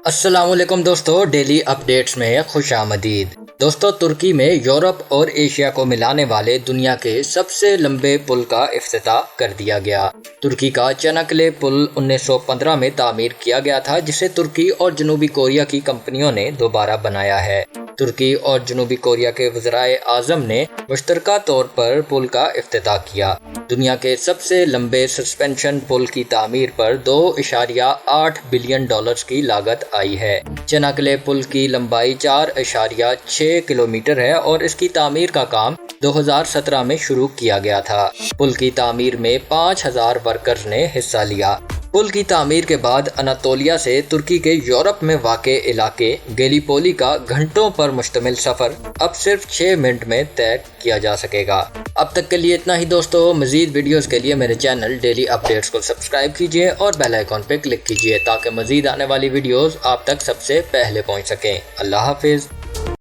अस्सलाम वालेकुम दोस्तों, डेली अपडेट्स में खुश आमदीद। दोस्तों, तुर्की में यूरोप और एशिया को मिलाने वाले दुनिया के सबसे लंबे पुल का इफ्तिताह कर दिया गया। तुर्की का चनाक्ले पुल 1915 में तामीर किया गया था, जिसे तुर्की और जनूबी कोरिया की कंपनियों ने दोबारा बनाया है। तुर्की और जनूबी कोरिया के वज़राए आज़म ने मुश्तरका तौर पर पुल का इफ्तिताह किया। दुनिया के सबसे लंबे सस्पेंशन पुल की तामीर पर $2.8 बिलियन की लागत आई है। चनाक्ले पुल की लंबाई 4.6 किलोमीटर है और इसकी तामीर का काम 2017 में शुरू किया गया था। पुल की तामीर में 5,000 वर्कर्स ने हिस्सा लिया। पुल की तामीर के बाद अनातोलिया से तुर्की के यूरोप में वाक़े इलाके गेलीपोली का घंटों पर मुश्तमिल सफ़र अब सिर्फ 6 मिनट में तय किया जा सकेगा। अब तक के लिए इतना ही दोस्तों। मज़ीद वीडियोस के लिए मेरे चैनल डेली अपडेट्स को सब्सक्राइब कीजिए और बेल आइकॉन पर क्लिक कीजिए ताकि मज़ीद आने वाली वीडियोस आप तक सबसे पहले पहुंच सकें। अल्लाह हाफिज़।